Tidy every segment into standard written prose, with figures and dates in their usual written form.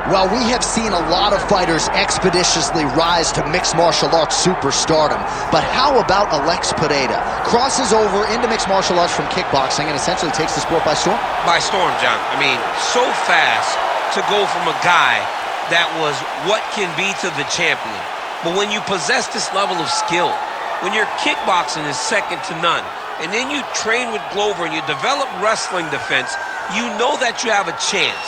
Well, we have seen a lot of fighters expeditiously rise to mixed martial arts superstardom. But how about Alex Pereira? Crosses over into mixed martial arts from kickboxing and essentially takes the sport by storm? By storm, John. I mean, so fast to go from a guy that was what can be to the champion. But when you possess this level of skill, when your kickboxing is second to none, and then you train with Glover and you develop wrestling defense, you know that you have a chance.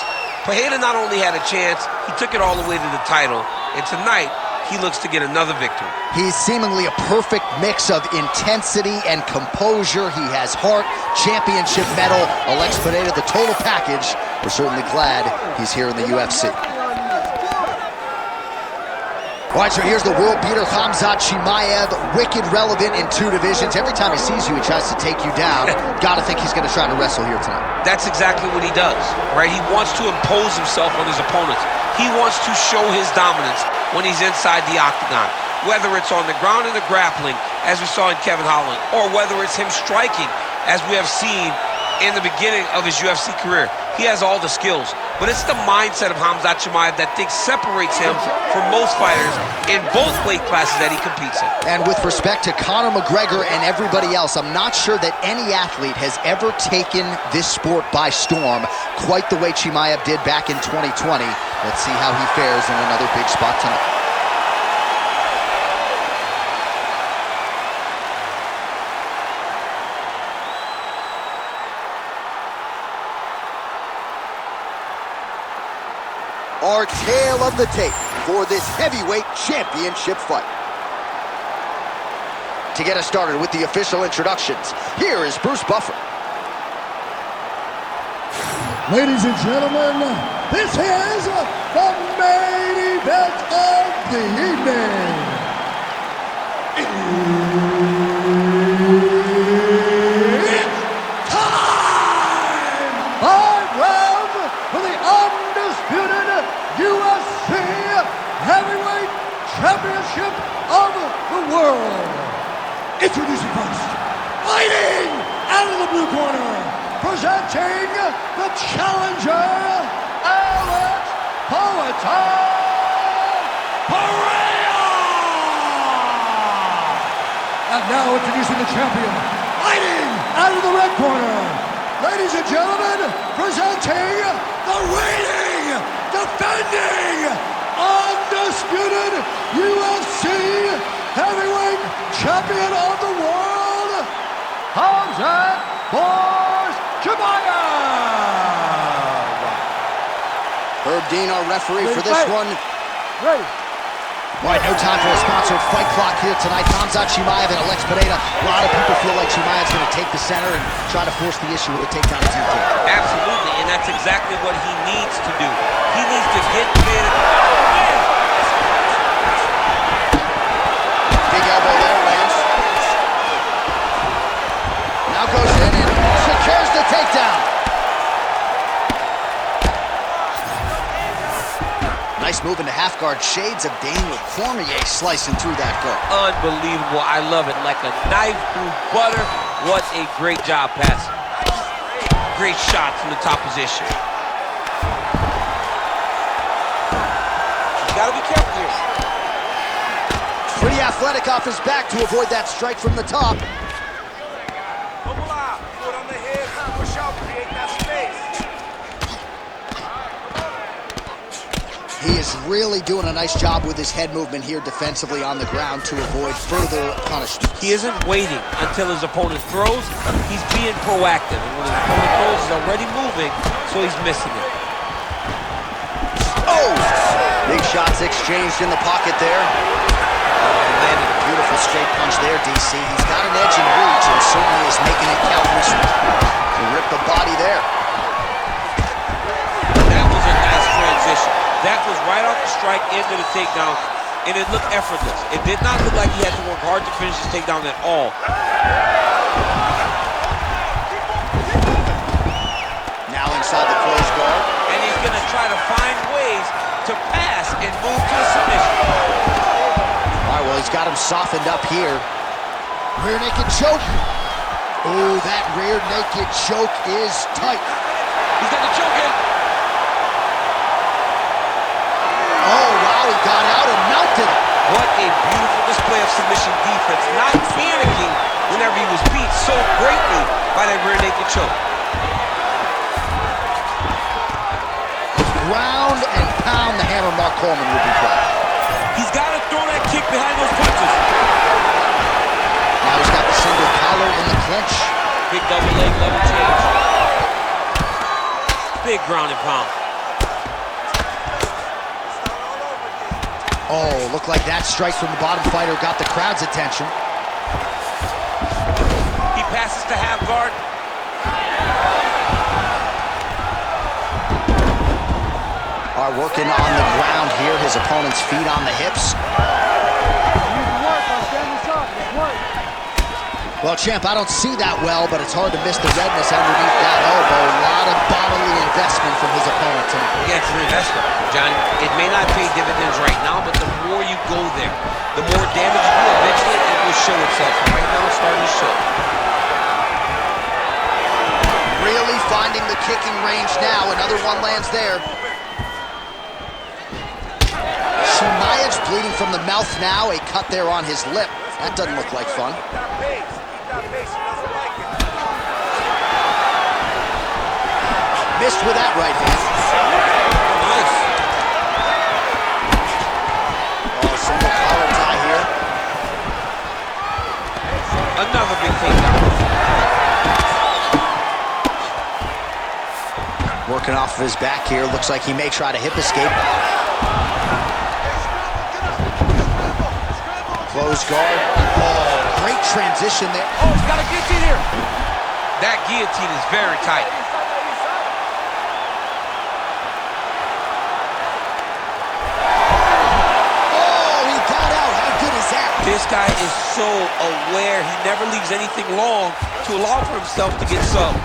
Pereira not only had a chance, he took it all the way to the title, and tonight, he looks to get another victory. He's seemingly a perfect mix of intensity and composure. He has heart, championship medal, Alex Pereira, the total package. We're certainly glad he's here in the UFC. All right, so here's the world beater, Khamzat Chimaev, wicked relevant in 2 divisions. Every time he sees you, he tries to take you down. Gotta think he's gonna try to wrestle here tonight. That's exactly what he does, right? He wants to impose himself on his opponents. He wants to show his dominance when he's inside the octagon, whether it's on the ground in the grappling, as we saw in Kevin Holland, or whether it's him striking, as we have seen in the beginning of his UFC career. He has all the skills, but it's the mindset of Khamzat Chimaev that separates him from most fighters in both weight classes that he competes in. And with respect to Conor McGregor and everybody else, I'm not sure that any athlete has ever taken this sport by storm quite the way Chimaev did back in 2020. Let's see how he fares in another big spot tonight. Our tale of the tape for this heavyweight championship fight. To get us started with the official introductions, here is Bruce Buffer. Ladies and gentlemen, this is the main event of the evening. It's time! 5 rounds for the undisputed UFC Heavyweight Championship of the world. Introducing first, fighting out of the blue corner, presenting the challenger, Alex Pereira. And now introducing the champion, fighting out of the red corner, ladies and gentlemen, presenting the reigning, defending, undisputed UFC heavyweight champion of the world, Khamzat Chimaev. Herb Dean, our referee for this one. Ready. All right, no time for a sponsored fight clock here tonight. Khamzat Chimaev and Alex Pereira. A lot of people feel like Chimaev's going to take the center and try to force the issue with a takedown attempt. Absolutely, and that's exactly what he needs to do. He needs to get pinned. Big elbow there, lands. Now goes in and secures the takedown. Nice move into half guard. Shades of Daniel Cormier slicing through that guard. Unbelievable. I love it. Like a knife through butter. What a great job passing. Great shot from the top position. You gotta be careful here. Pretty athletic off his back to avoid that strike from the top. He is really doing a nice job with his head movement here defensively on the ground to avoid further punishment. He isn't waiting until his opponent throws. He's being proactive. And when his opponent throws, he's already moving, so he's missing it. Oh! Big shots exchanged in the pocket there. Landed a beautiful straight punch there, DC. He's got an edge in reach and certainly is making it count this one. He ripped the body there. That was a nice transition. That was right off the strike into the takedown, and it looked effortless. It did not look like he had to work hard to finish his takedown at all. Now inside the closed guard. And he's going to try to find ways to pass and move to a submission. All right, well, he's got him softened up here. Rear naked choke. Oh, that rear naked choke is tight. He's got the choke in. a beautiful display of submission defense, not panicking whenever he was beat so greatly by that rear naked choke. Ground and pound, the hammer Mark Coleman would be proud. He's got to throw that kick behind those punches. Now he's got the single collar in the clinch. Big double leg level change. Big ground and pound. Oh, looked like that strike from the bottom fighter got the crowd's attention. He passes to half guard. Are working on the ground here. His opponent's feet on the hips. Well, champ, I don't see that well, but it's hard to miss the redness underneath that elbow. A lot of bodily investment from his opponent tonight. Yeah, it's an investment, John. It may not pay dividends right now, but the more you go there, the more damage you do, eventually it will show itself. Right now it's starting to show. Really finding the kicking range now. Another one lands there. Chimaev's bleeding from the mouth now. A cut there on his lip. That doesn't look like fun. Missed with that right hand. Nice. Oh, single collar tie here. Another big takedown. Working off of his back here. Looks like he may try to hip escape. Close guard. Oh, great transition there. Oh, he's got a guillotine here. That guillotine is very tight. Oh, he got out. How good is that? This guy is so aware. He never leaves anything long to allow for himself to get subbed.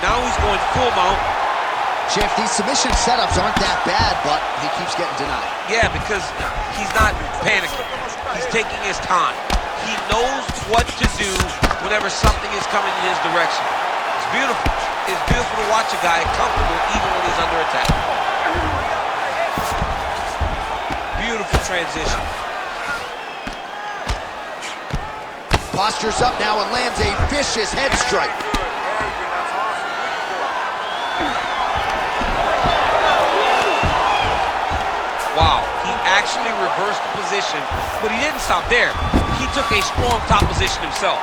Now he's going full mount. Jeff, these submission setups aren't that bad, but he keeps getting denied. Yeah, because he's not panicking. He's taking his time. He knows what to do whenever something is coming in his direction. It's beautiful. It's beautiful to watch a guy comfortable even when he's under attack. Beautiful transition. Postures up now and lands a vicious head strike. Wow, he actually reversed the position, but he didn't stop there. He took a strong top position himself.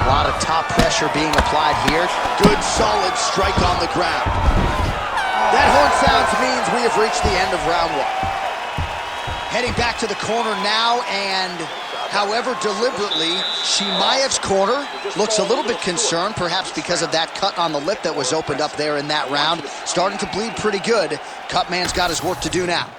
A lot of top pressure being applied here. Good, solid strike on the ground. That horn sounds means we have reached the end of round one. Heading back to the corner now, and however deliberately, Chimaev's corner looks a little bit concerned, perhaps because of that cut on the lip that was opened up there in that round. Starting to bleed pretty good. Cutman's got his work to do now.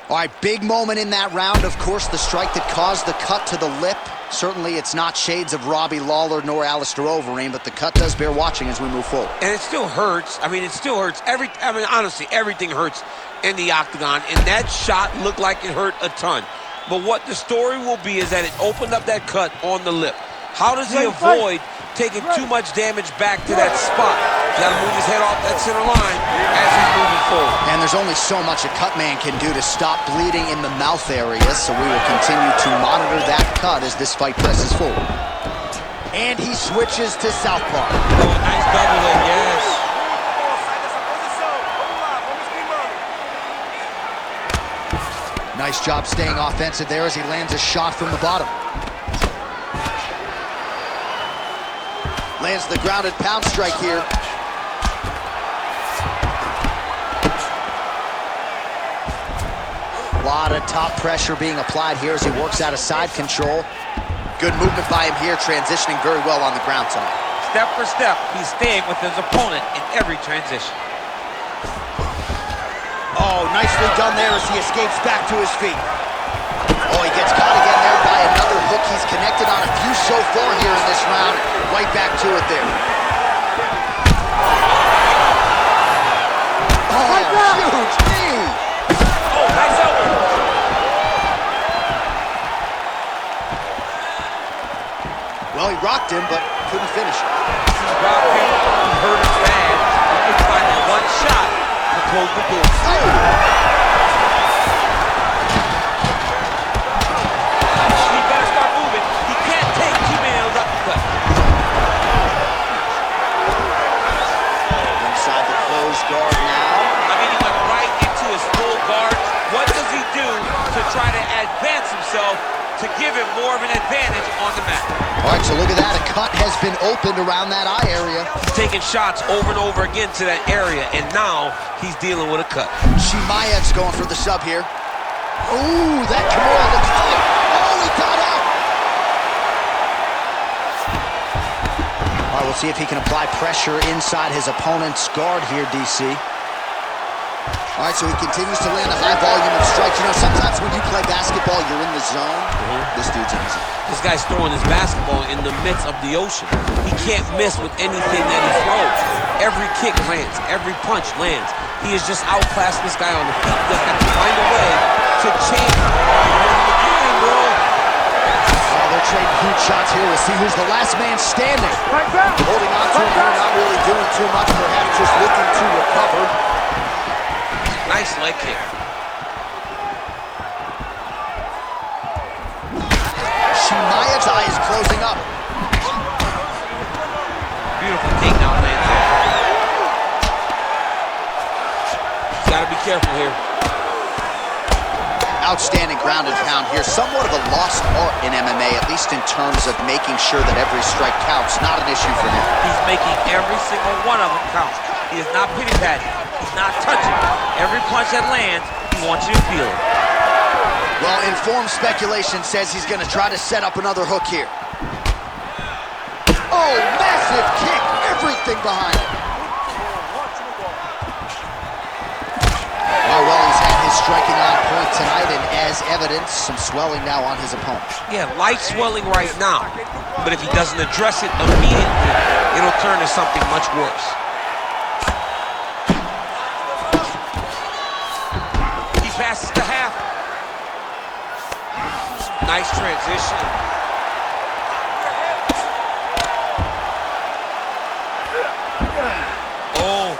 All right, big moment in that round, of course, the strike that caused the cut to the lip. Certainly it's not shades of Robbie Lawler nor Alistair Overeem, but the cut does bear watching as we move forward. And it still hurts. I mean, it still hurts. Honestly, everything hurts in the octagon, and that shot looked like it hurt a ton. But what the story will be is that it opened up that cut on the lip. How does he avoid taking too much damage back to that spot? He's got to move his head off that center line as he's moving forward. And there's only so much a cut man can do to stop bleeding in the mouth area, so we will continue to monitor that cut as this fight presses forward. And he switches to southpaw. Oh, nice double leg, yes. Nice job staying offensive there as he lands a shot from the bottom. Lands the grounded pound strike here. A lot of top pressure being applied here as he works out of side control. Good movement by him here, transitioning very well on the ground tonight. Step for step, he's staying with his opponent in every transition. Oh, nicely done there as he escapes back to his feet. Oh, he gets caught again there by another hook. He's connected on a few so far here in this round. Right back to it there. Oh, huge knee. Oh, nice elbow. Well, he rocked him, but couldn't finish it. He rocked him, he hurt him bad. He could find that one shot. close the door. He better start moving. He can't take Chimaev's uppercut. Inside the closed guard now. I mean, he went right into his full guard. What does he do to try to advance himself to give him more of an advantage on the mat? All right, so look at that. A cut has been opened around that eye area. He's taking shots over and over again to that area, and now he's dealing with a cut. Chimaev's going for the sub here. Ooh, that Kimura looks good. Oh, he got out. All right, we'll see if he can apply pressure inside his opponent's guard here, DC. All right, so he continues to land a high volume of strikes. You know, sometimes when you play basketball, you're in the zone. This dude's in the zone. This guy's throwing his basketball in the midst of the ocean. He can't miss with anything that he throws. Every kick lands. Every punch lands. He is just outclassing this guy on the feet. He just got to find a way to change the game, bro. Oh, they're trading huge shots here. We'll see who's the last man standing. Holding on to him here, not really doing too much, perhaps just looking to recover. Nice leg kick. Chimaev's eye is closing up. Beautiful takedown lands there. He's got to be careful here. Outstanding ground and pound here. Somewhat of a lost art in MMA, at least in terms of making sure that every strike counts. Not an issue for him. He's making every single one of them count. He is not pity-patting. He's not touching. Every punch that lands, he wants you to feel it. Well, informed speculation says he's going to try to set up another hook here. Oh, massive kick. Everything behind it. Oh, well, he's had his striking on point tonight, and as evidence, some swelling now on his opponent. Yeah, light swelling right now. But if he doesn't address it immediately, it'll turn to something much worse. He passes to half. Nice transition. Oh.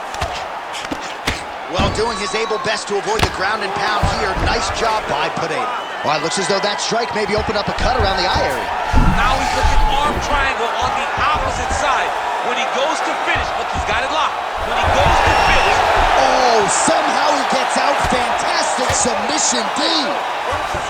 Well, doing his able best to avoid the ground and pound here. Nice job by Pereira. Well, it looks as though that strike maybe opened up a cut around the eye area. Now he's looking arm triangle on the opposite side. When he goes to finish, look, he's got it locked. When he goes to finish. Oh, somehow he gets out. Fantastic submission D.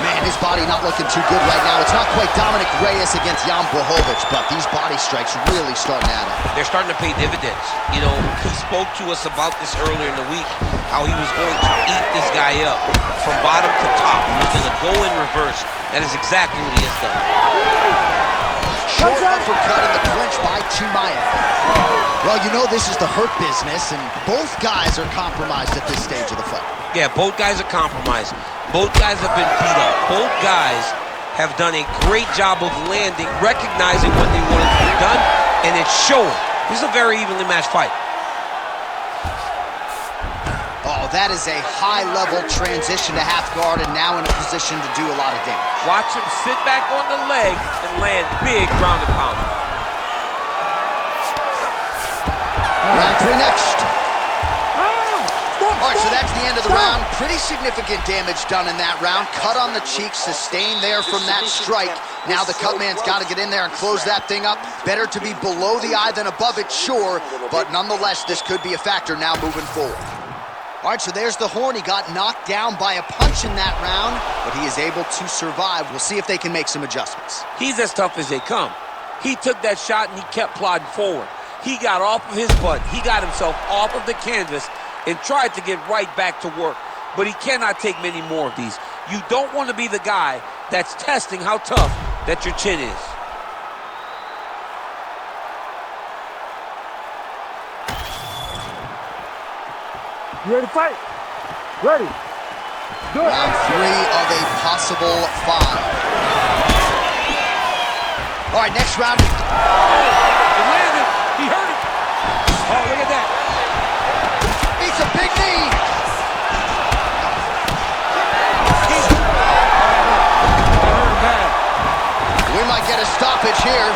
Man, his body not looking too good right now. It's not quite Dominic Reyes against Jan Blachowicz, but these body strikes really starting to add up. They're starting to pay dividends. You know, he spoke to us about this earlier in the week, how he was going to eat this guy up from bottom to top. He was going to go in reverse. That is exactly what he has done. Short uppercut in the clinch by Chimaev. Well, you know this is the hurt business, and both guys are compromised at this stage of the fight. Yeah, both guys are compromised. Both guys have been beat up. Both guys have done a great job of landing, recognizing what they wanted to be done, and it's showing. This is a very evenly matched fight. Oh, that is a high-level transition to half guard, and now in a position to do a lot of damage. Watch him sit back on the leg and land big ground and pound. Round three next. All right, so that's the end of the round. Pretty significant damage done in that round. Cut on the cheek, sustained there from that strike. Now the cut man's got to get in there and close that thing up. Better to be below the eye than above it, sure, but nonetheless, this could be a factor now moving forward. All right, so there's the horn. He got knocked down by a punch in that round, but he is able to survive. We'll see if they can make some adjustments. He's as tough as they come. He took that shot and he kept plodding forward. He got off of his butt. He got himself off of the canvas and tried to get right back to work. But he cannot take many more of these. You don't want to be the guy that's testing how tough that your chin is. You ready to fight? Ready. Do it. Round three of a possible five. All right, next round. It landed. He hurt it. Oh, look at that. It's a big knee. We might get a stoppage here.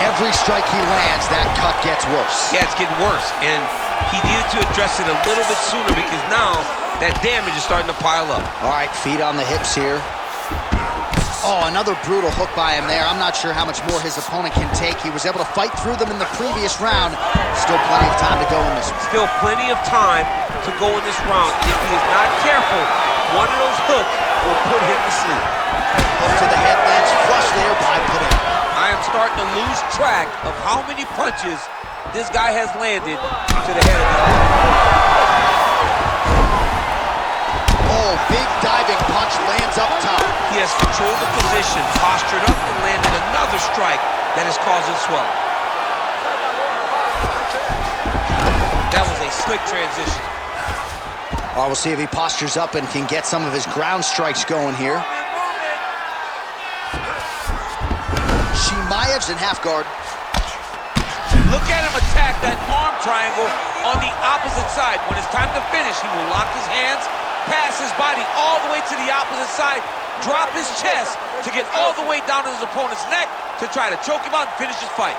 Every strike he lands, that cut gets worse. Yeah, it's getting worse. And He needed to address it a little bit sooner because now that damage is starting to pile up. All right, feet on the hips here. Oh, another brutal hook by him there. I'm not sure how much more his opponent can take. He was able to fight through them in the previous round. Still plenty of time to go in this one. Still plenty of time to go in this round. If he is not careful, one of those hooks will put him to sleep. Hook to the head, lands flush there by Pereira. I am starting to lose track of how many punches this guy has landed to the head of his opponent. Oh, big diving punch lands up top. He has controlled the position, postured up, and landed another strike that is causing swelling. That was a slick transition. Oh, we'll see if he postures up and can get some of his ground strikes going here. Chimaev's in half guard. Look at him attack that arm triangle on the opposite side. When it's time to finish, he will lock his hands, pass his body all the way to the opposite side, drop his chest to get all the way down to his opponent's neck to try to choke him out and finish his fight.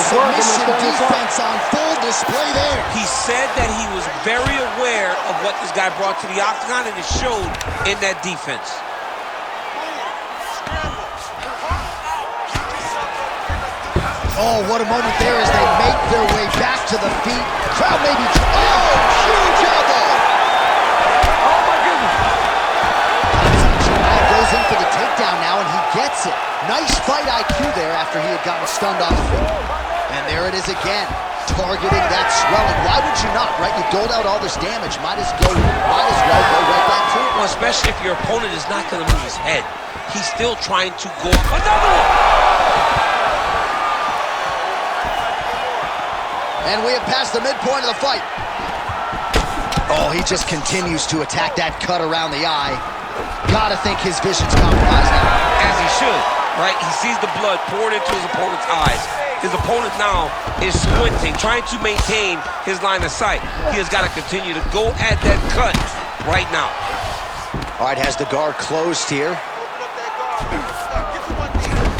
Submission defense on full display there. He said that he was very aware of what this guy brought to the octagon, and it showed in that defense. Oh, what a moment there as they make their way back to the feet. Crowd maybe... Oh, huge elbow! Oh, my goodness! Khamzat Chimaev goes in for the takedown now, and he gets it. Nice fight IQ there after he had gotten stunned on the feet. And there it is again, targeting that swelling. Why would you not, right? You doled out all this damage. Might as well go right back to it. Well, especially if your opponent is not going to move his head. He's still trying to go up. Another one! And we have passed the midpoint of the fight. Oh, he just continues to attack that cut around the eye. Gotta think his vision's compromised now. As he should, right? He sees the blood poured into his opponent's eyes. His opponent now is squinting, trying to maintain his line of sight. He has got to continue to go at that cut right now. All right, has the guard closed here.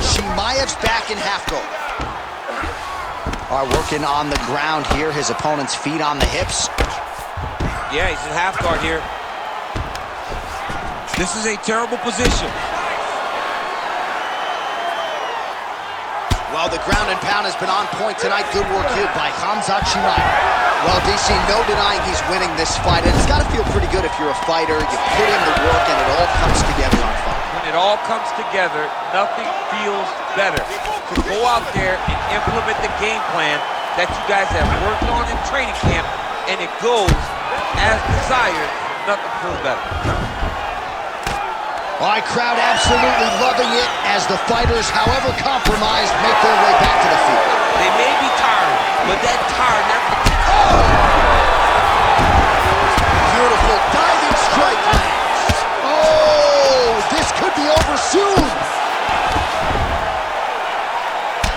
Chimaev's back in half guard. All right, working on the ground here. His opponent's feet on the hips. Yeah, he's in half guard here. This is a terrible position. Well, the ground and pound has been on point tonight. Good work here by Khamzat Chimaev. Well, DC, no denying he's winning this fight, and it's got to feel pretty good if you're a fighter. You put in the work, and it all comes together on fight. When it all comes together, nothing feels better. To go out there and implement the game plan that you guys have worked on in training camp, and it goes as desired, nothing feels better. All right, crowd absolutely loving it as the fighters, however compromised, make their way back to the field. They may be tired, but that tired never... Oh! Beautiful diving strike lands. Oh, this could be over soon.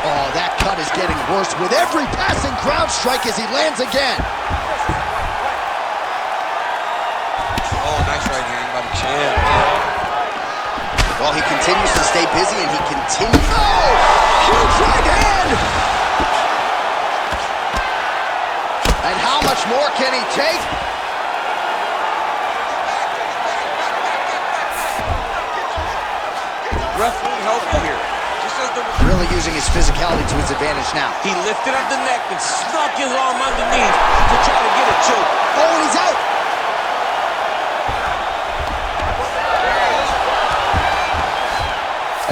Oh, that cut is getting worse with every passing ground strike as he lands again. Oh, nice right hand by the chin. Well, he continues to stay busy, and he continues... Oh! Huge right hand! And how much more can he take? Referee help you here. Just as the... Really using his physicality to his advantage now. He lifted up the neck and snuck his arm underneath to try to get a choke. Oh, and he's out!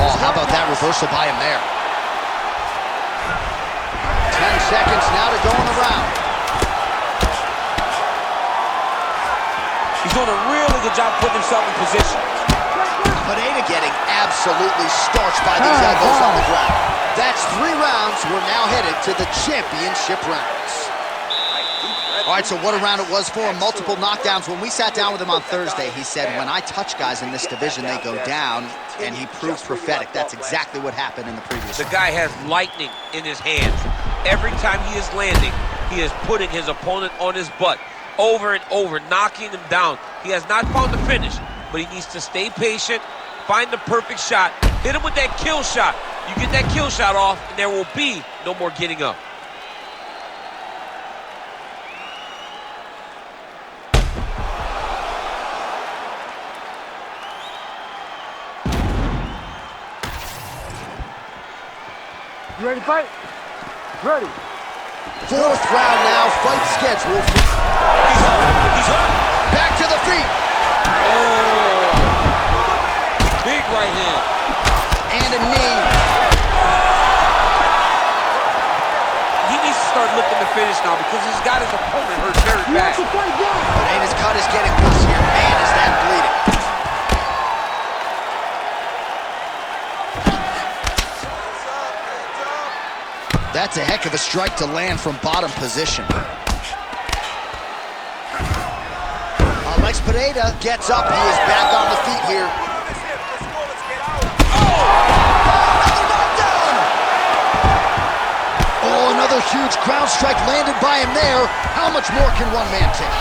Oh, how about that reversal by him there? 10 seconds now to go in the round. He's doing a really good job putting himself in position. Pereira getting absolutely starched by these elbows on the ground. That's 3 rounds. We're now headed to the championship rounds. All right, so what a round it was for him. Multiple knockdowns. When we sat down with him on Thursday, he said, when I touch guys in this division, they go down, and he proved prophetic. That's exactly what happened in the previous The round. guy has lightning in his hands. Every time he is landing, he is putting his opponent on his butt over and over, knocking him down. He has not found the finish, but he needs to stay patient, find the perfect shot, hit him with that kill shot. You get that kill shot off, and there will be no more getting up. You ready to fight? Ready. Fourth round now, fight schedule. He's hurt. He's hurt. Back to the feet. Oh. Big right hand. And a knee. He needs to start looking to finish now because he's got his opponent hurt very You bad. have to fight now. Pereira's cut is getting worse here. Man, is that bleeding. That's a heck of a strike to land from bottom position. Alex Pereira gets up. He is back on the feet here. Another knockdown! Oh, another huge ground strike landed by him there. How much more can one man take?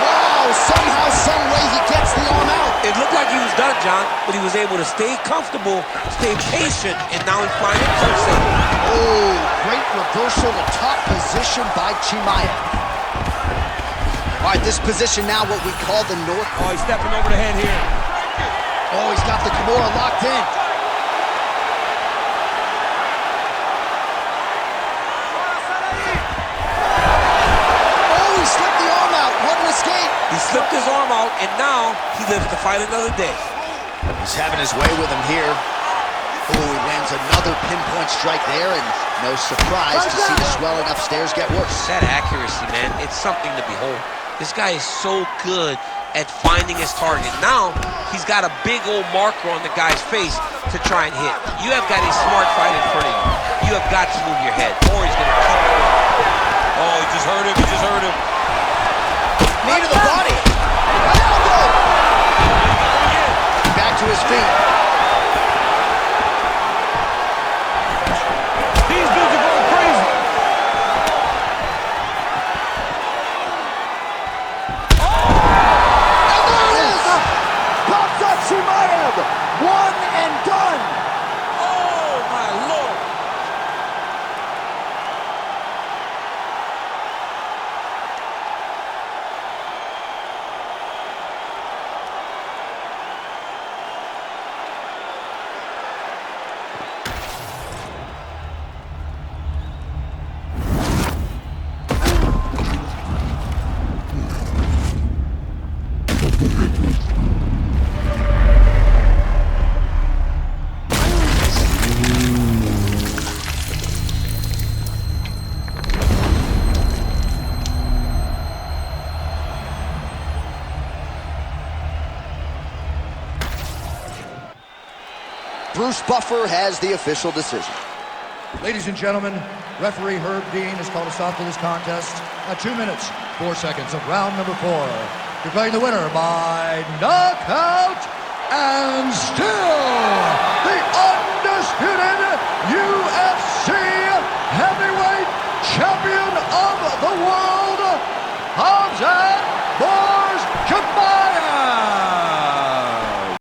Wow, somehow, some way he gets the arm out. It looked like he was done, John, but he was able to stay comfortable, stay patient, and now he finally pulls it. Oh, great reversal to top position by Chimaev. All right, this position now what we call the North. Oh, he's stepping over the head here. Oh, he's got the Kimura locked in. Oh, he slipped the arm out. What an escape. He slipped his arm out, and now he lives to fight another day. He's having his way with him here. Oh, he lands another pinpoint strike there, and no surprise to see the swelling upstairs get worse. That accuracy, man, it's something to behold. This guy is so good at finding his target. Now, he's got a big old marker on the guy's face to try and hit. You have got a smart fight in front of you. You have got to move your head, or he's going to keep going. Oh, he just hurt him, he just hurt him. Knee to the body. An elbow. Back to his feet. These dudes are going crazy. And there it is. Khamzat Chimaev, one and done. Oh, my Lord. Bruce Buffer has the official decision. Ladies and gentlemen, referee Herb Dean has called a stop to this contest at 2 minutes, 4 seconds of round number 4. Declaring the winner by knockout and still the